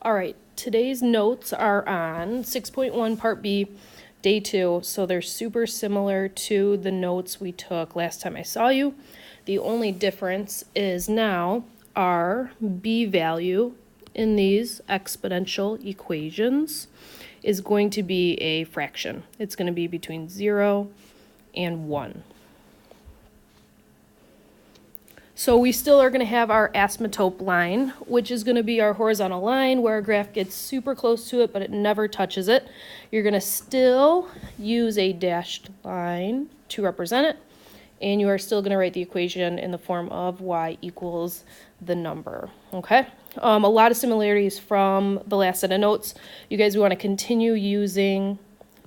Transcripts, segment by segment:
All right, today's notes are on 6.1 Part B, Day 2, so they're super similar to the notes we took last time I saw you. The only difference is now our B value in these exponential equations is going to be a fraction. It's going to be between 0 and 1. So we still are going to have our asymptote line, which is going to be our horizontal line where our graph gets super close to it, but it never touches it. You're going to still use a dashed line to represent it, and you are still going to write the equation in the form of y equals the number, okay? A lot of similarities from the last set of notes. You guys want to continue using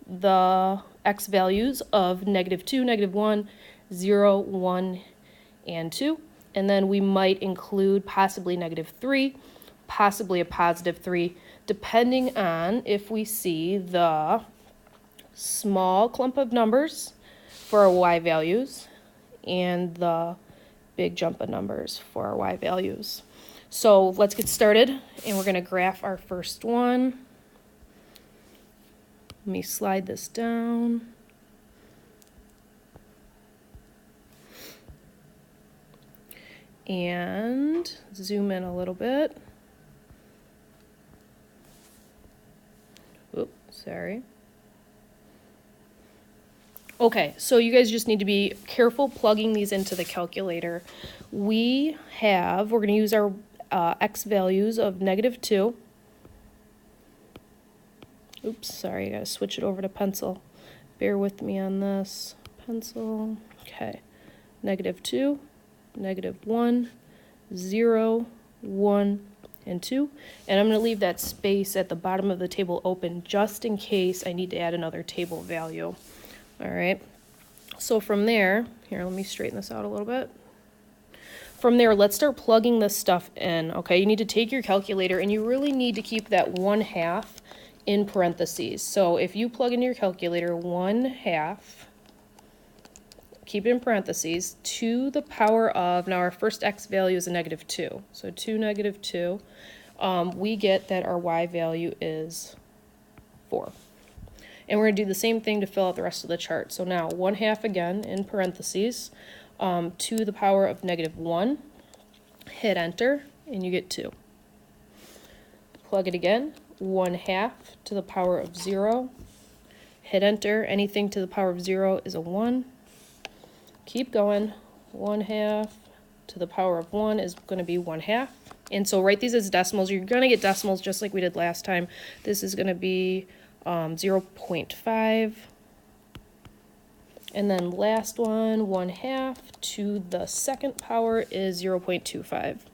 the x values of -2, -1, 0, 1, and 2. And then we might include possibly -3, possibly a +3, depending on if we see the small clump of numbers for our y values and the big jump of numbers for our y values. So let's get started, and we're going to graph our first one. Let me slide this down. And zoom in a little bit. Oops, sorry. Okay, so you guys just need to be careful plugging these into the calculator. We're going to use our x values of -2. Oops, sorry, I gotta switch it over to pencil. Bear with me on this. Pencil, okay. -2. -1, 0, 1, and 2. And I'm going to leave that space at the bottom of the table open just in case I need to add another table value. All right. So from there, here, let me straighten this out a little bit. From there, let's start plugging this stuff in, okay? You need to take your calculator, and you really need to keep that 1/2 in parentheses. So if you plug in your calculator 1/2, keep it in parentheses, to the power of, now our first x value is a -2. So 2 -2, we get that our y value is 4. And we're going to do the same thing to fill out the rest of the chart. So now 1/2 again in parentheses, to the power of -1, hit enter, and you get 2. Plug it again, 1/2 to the power of 0, hit enter, anything to the power of 0 is a 1. Keep going, 1/2 to the power of 1 is going to be 1/2. And so write these as decimals. You're going to get decimals just like we did last time. This is going to be 0.5. And then last one, 1/2 to the second power is 0.25.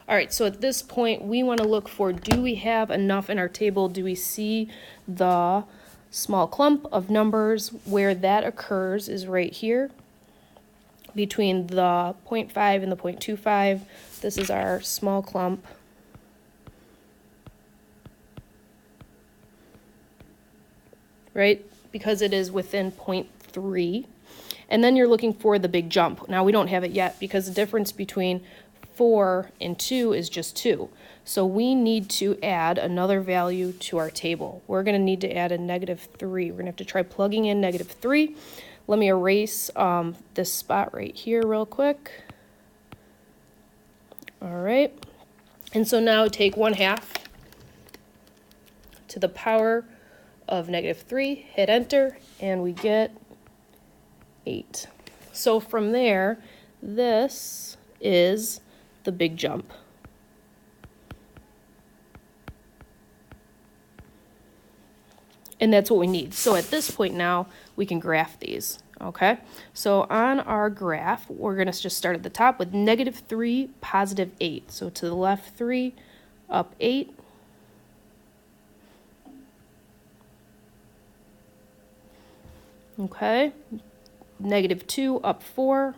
All right, so at this point, we want to look for, do we have enough in our table? Do we see the small clump of numbers? Where that occurs is right here between the 0.5 and the 0.25. This is our small clump. Right? Because it is within 0.3. And then you're looking for the big jump. Now we don't have it yet because the difference between 4 and 2 is just 2. So we need to add another value to our table. We're going to need to add a -3. We're going to have to try plugging in -3. Let me erase this spot right here real quick. All right. And so now take 1/2 to the power of -3, hit enter, and we get 8. So from there, this is the big jump. And that's what we need. So at this point now, we can graph these, okay? So on our graph, we're going to just start at the top with -3, +8. So to the left 3, up 8. Okay, -2, up 4.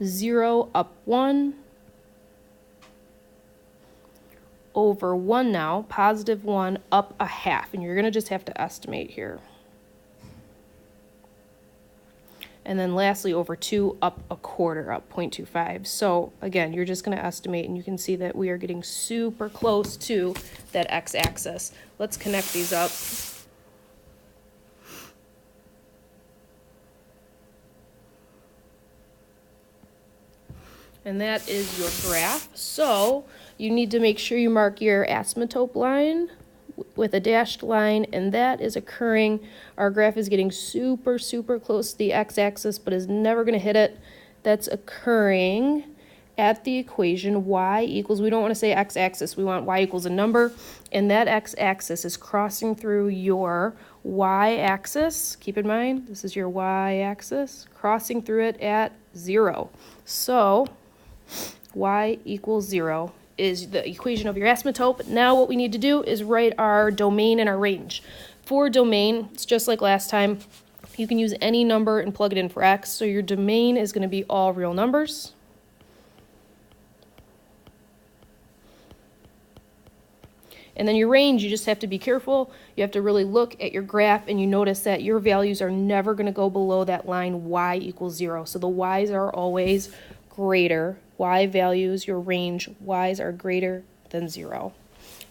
0, up 1. Over 1 now, +1, up 1/2. And you're going to just have to estimate here. And then lastly, over 2, up 1/4, up 0.25. So again, you're just going to estimate, and you can see that we are getting super close to that x-axis. Let's connect these up. And that is your graph. So you need to make sure you mark your asymptote line with a dashed line, and that is occurring. Our graph is getting super, super close to the x-axis, but is never going to hit it. That's occurring at the equation y equals, we don't want to say x-axis, we want y equals a number, and that x-axis is crossing through your y-axis. Keep in mind, this is your y-axis, crossing through it at 0. So y equals 0 is the equation of your asymptote. Now what we need to do is write our domain and our range. For domain, it's just like last time. You can use any number and plug it in for x. So your domain is going to be all real numbers. And then your range, you just have to be careful. You have to really look at your graph, and you notice that your values are never going to go below that line y equals 0. So the y's are always greater. Y values, your range, y's are greater than 0.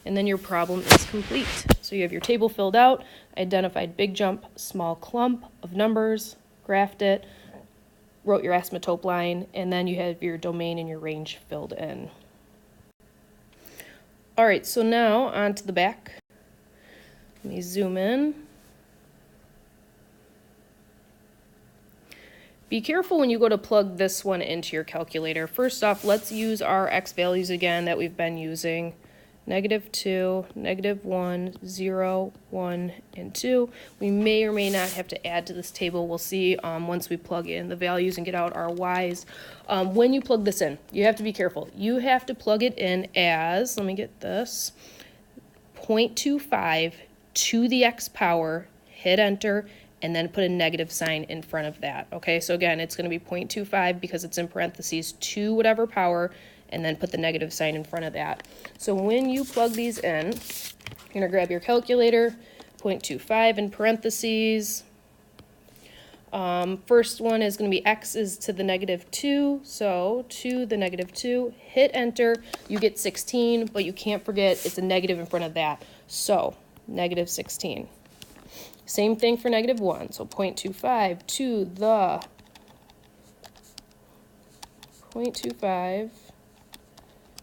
And then your problem is complete. So you have your table filled out, identified big jump, small clump of numbers, graphed it, wrote your asymptote line, and then you have your domain and your range filled in. All right, so now on to the back. Let me zoom in. Be careful when you go to plug this one into your calculator. First off, let's use our x values again that we've been using. -2, -1, 0, 1, and 2. We may or may not have to add to this table. We'll see once we plug in the values and get out our y's. When you plug this in, you have to be careful. You have to plug it in as, let me get this, 0.25 to the x power, hit enter, and then put a negative sign in front of that. Okay, so again, it's going to be 0.25 because it's in parentheses to whatever power, and then put the negative sign in front of that. So when you plug these in, you're going to grab your calculator, 0.25 in parentheses. First one is going to be x is to the -2, so to the -2, hit enter, you get 16, but you can't forget it's a negative in front of that, so -16. Same thing for -1, so 0.25 to the 0.25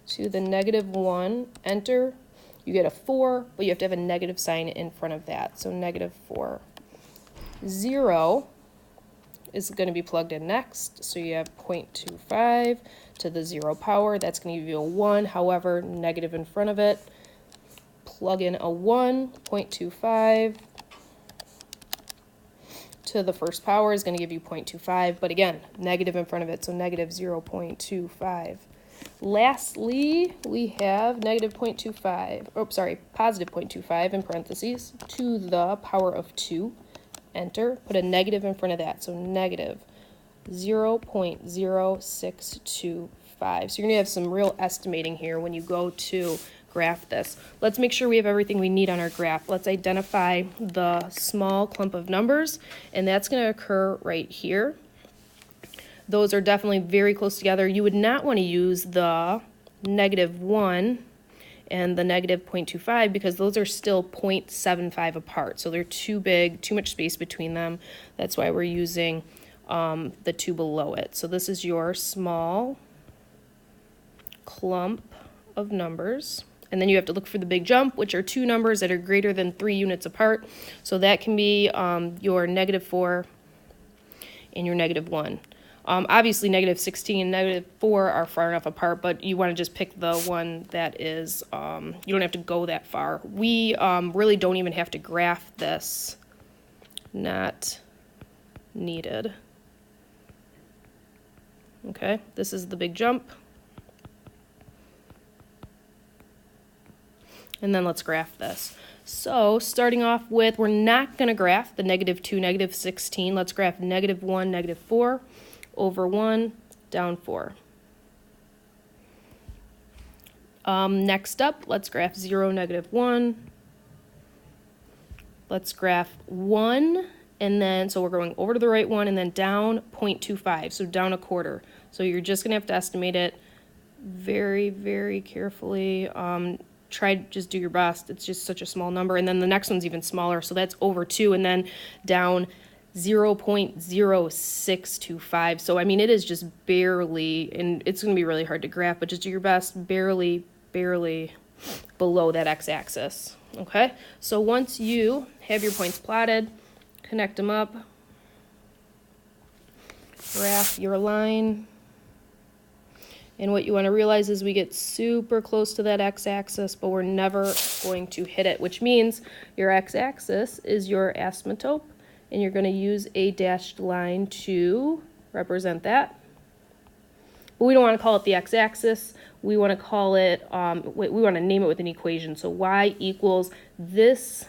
to the -1, enter, you get a 4, but you have to have a negative sign in front of that, so -4. 0 is going to be plugged in next, so you have 0.25 to the 0 power, that's going to give you a 1, however, negative in front of it. Plug in a 1, 0.25 to the first power is going to give you 0.25, but again, negative in front of it, so -0.25. Lastly, we have -0.25, positive 0.25 in parentheses, to the power of 2, enter, put a negative in front of that, so -0.0625. So you're going to have some real estimating here when you go to graph this. Let's make sure we have everything we need on our graph. Let's identify the small clump of numbers, and that's going to occur right here. Those are definitely very close together. You would not want to use the -1 and the -0.25 because those are still 0.75 apart. So they're too big, too much space between them. That's why we're using the 2 below it. So this is your small clump of numbers. And then you have to look for the big jump, which are 2 numbers that are greater than 3 units apart. So that can be your -4 and your -1. Obviously, -16 and -4 are far enough apart, but you want to just pick the one that is, you don't have to go that far. We really don't even have to graph this. Not needed. Okay, this is the big jump. And then let's graph this. So starting off with, we're not going to graph the -2, -16. Let's graph -1, -4, over 1, down 4. Next up, let's graph 0, -1. Let's graph 1 and then, so we're going over to the right one, and then down 0.25, so down a quarter. So you're just gonna have to estimate it very, very carefully. Try to just do your best. It's just such a small number. And then the next one's even smaller, so that's over 2, and then down 0.0625. So I mean, it is just barely, and it's going to be really hard to graph, but just do your best, barely below that x-axis. Okay, so once you have your points plotted, connect them up, graph your line. And what you want to realize is we get super close to that x-axis, but we're never going to hit it, which means your x-axis is your asymptote, and you're going to use a dashed line to represent that. But we don't want to call it the x-axis. We want to call it, we want to name it with an equation. So y equals this,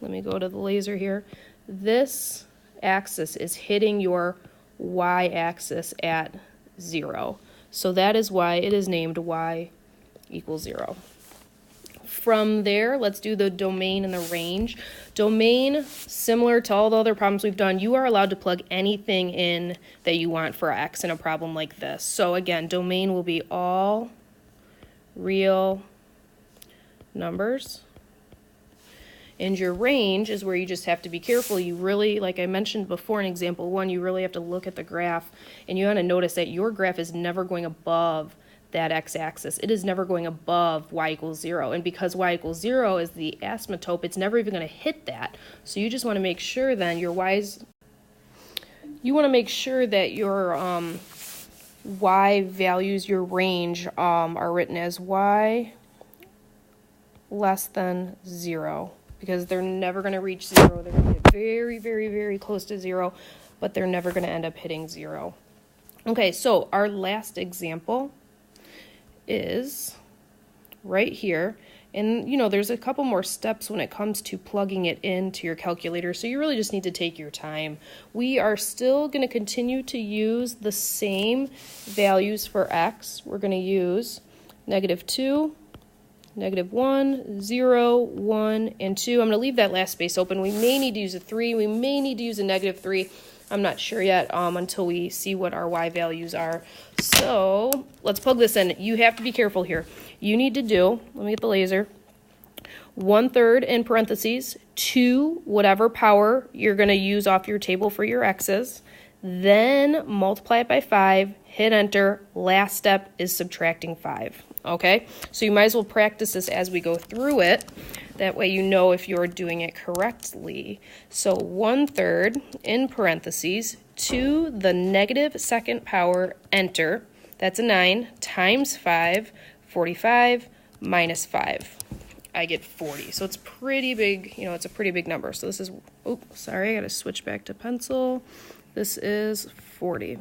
let me go to the laser here. This axis is hitting your y-axis at 0. So that is why it is named y equals 0. From there, let's do the domain and the range. Domain, similar to all the other problems we've done, you are allowed to plug anything in that you want for x in a problem like this. So again, domain will be all real numbers. And your range is where you just have to be careful. You really, like I mentioned before in example 1, you really have to look at the graph, and you want to notice that your graph is never going above that x-axis. It is never going above y equals 0. And because y equals 0 is the asymptote, it's never even going to hit that. So you just want to make sure then your y's, you want to make sure that your y values, your range, are written as y less than 0. Because they're never going to reach 0. They're going to get very, very, very close to 0, but they're never going to end up hitting 0. Okay, so our last example is right here. And, you know, there's a couple more steps when it comes to plugging it into your calculator, so you really just need to take your time. We are still going to continue to use the same values for x. We're going to use -2, -1, 0, 1, and 2. I'm going to leave that last space open. We may need to use a 3. We may need to use a -3. I'm not sure yet until we see what our y values are. So let's plug this in. You have to be careful here. You need to do, let me get the laser, 1/3 in parentheses, 2 whatever power you're going to use off your table for your x's, then multiply it by 5, hit enter. Last step is subtracting 5. Okay, so you might as well practice this as we go through it. That way you know if you're doing it correctly. So 1/3 in parentheses, 2 the -2nd power, enter. That's a 9, times 5, 45, minus 5. I get 40. So it's pretty big, you know, it's a pretty big number. So this is, oh, sorry, I got to switch back to pencil. This is 40.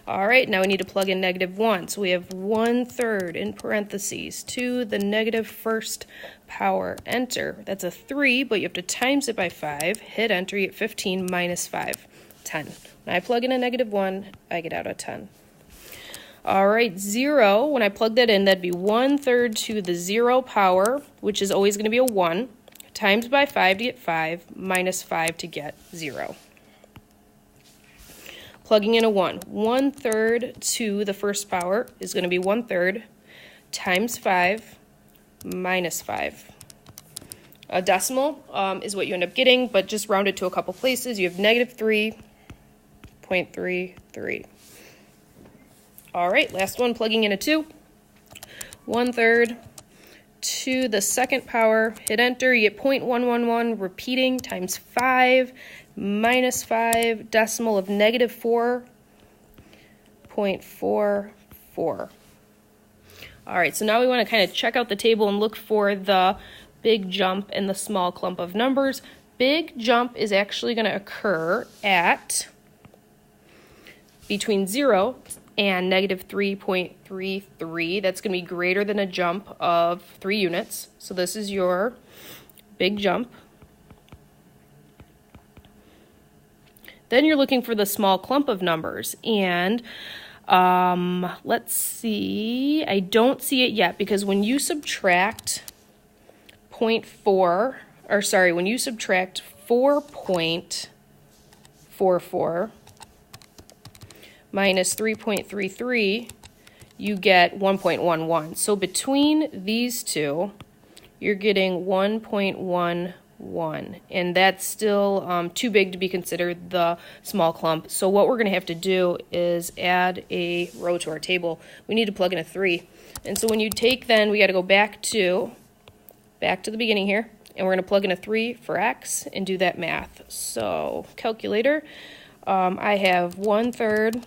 All right, now we need to plug in -1. So we have 1/3 in parentheses, 2 the -1st power, enter. That's a 3, but you have to times it by 5, hit enter, you get 15 minus 5, 10. When I plug in a -1, I get out a 10. All right, 0, when I plug that in, that'd be 1/3 to the 0 power, which is always going to be a 1, times by 5 to get 5, minus 5 to get 0. Plugging in a 1. 1/3 to the 1st power is going to be 1/3 times 5 minus 5. A decimal is what you end up getting, but just round it to a couple places. You have -3.33. All right, last one, plugging in a 2. 1/3 to the 2nd power, hit enter, you get 0.111, repeating, times 5, minus 5, decimal of -4.44. All right, so now we want to kind of check out the table and look for the big jump and the small clump of numbers. Big jump is actually going to occur at between 0 and -3.33. That's going to be greater than a jump of 3 units. So this is your big jump. Then you're looking for the small clump of numbers, and let's see, I don't see it yet, because when you subtract when you subtract 4.44 minus 3.33, you get 1.11. So between these two, you're getting 1.11, and that's still too big to be considered the small clump. So what we're going to have to do is add a row to our table. We need to plug in a 3. And so when you take, then we got to go back to the beginning here, and we're going to plug in a 3 for x and do that math. So calculator, I have 1/3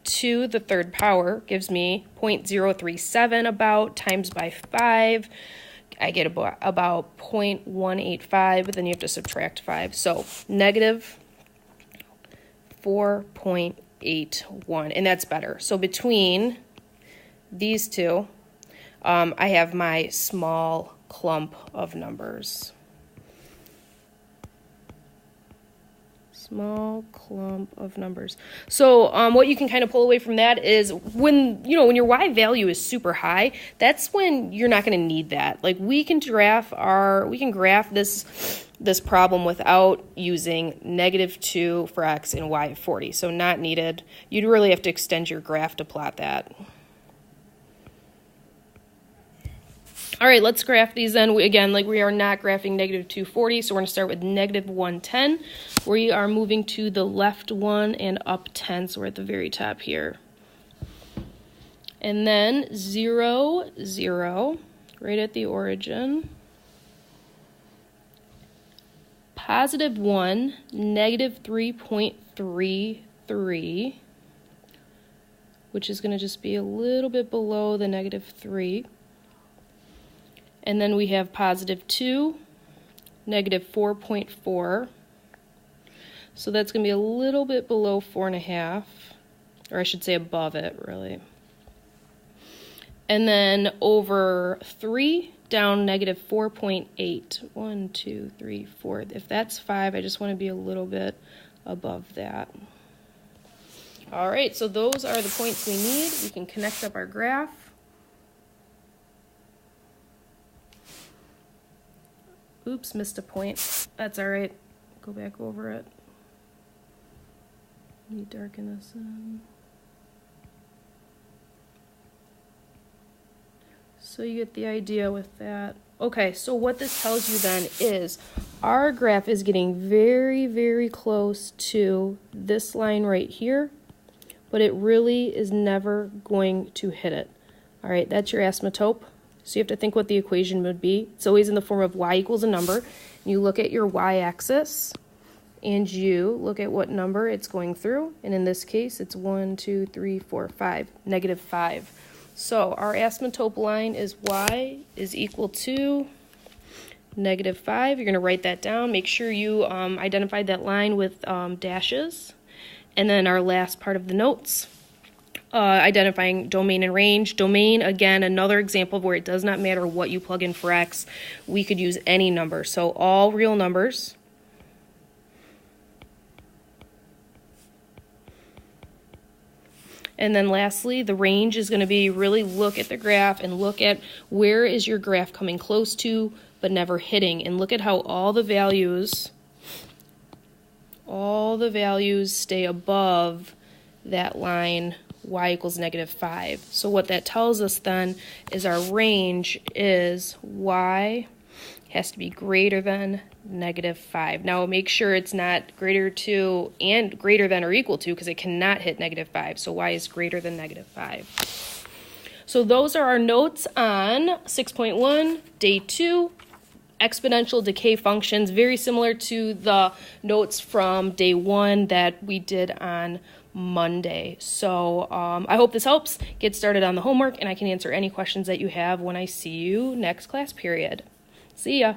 to the third power gives me 0.037 about times by 5. I get about 0.185, but then you have to subtract 5. So negative 4.81, and that's better. So between these two, I have my small clump of numbers. Small clump of numbers. So what you can kind of pull away from that is when your y value is super high, that's when you're not going to need that. Like we can graph this problem without using -2 for x and y of 40. So not needed. You'd really have to extend your graph to plot that. All right, let's graph these then. Again, like we are not graphing -240, so we're going to start with -110. We are moving to the left one and up 10, so we're at the very top here. And then 0, 0, right at the origin. +1, -3.33, which is going to just be a little bit below the -3. And then we have +2, -4.4. So that's going to be a little bit below 4.5, or I should say above it, really. And then over 3, down -4.8. 1, 2, 3, 4. If that's 5, I just want to be a little bit above that. All right, so those are the points we need. We can connect up our graph. Oops, missed a point. That's all right. Go back over it. Let me darken this in. So you get the idea with that. Okay, so what this tells you then is our graph is getting very, very close to this line right here, but it really is never going to hit it. All right, that's your asymptote. So you have to think what the equation would be. It's always in the form of y equals a number. You look at your y-axis, and you look at what number it's going through. And in this case, it's 1, 2, 3, 4, 5, -5. So our asymptote line is y is equal to -5. You're going to write that down. Make sure you identified that line with dashes. And then our last part of the notes. Identifying domain and range. Domain, again, another example of where it does not matter what you plug in for x. We could use any number. So all real numbers. And then lastly, the range is going to be really look at the graph and look at where is your graph coming close to but never hitting. And look at how all the values stay above that line y equals -5. So what that tells us then is our range is y has to be greater than -5. Now make sure it's not greater to and greater than or equal to, because it cannot hit -5. So y is greater than -5. So those are our notes on 6.1, day 2, exponential decay functions, very similar to the notes from day 1 that we did on Monday. So I hope this helps. Get started on the homework, and I can answer any questions that you have when I see you next class period. See ya.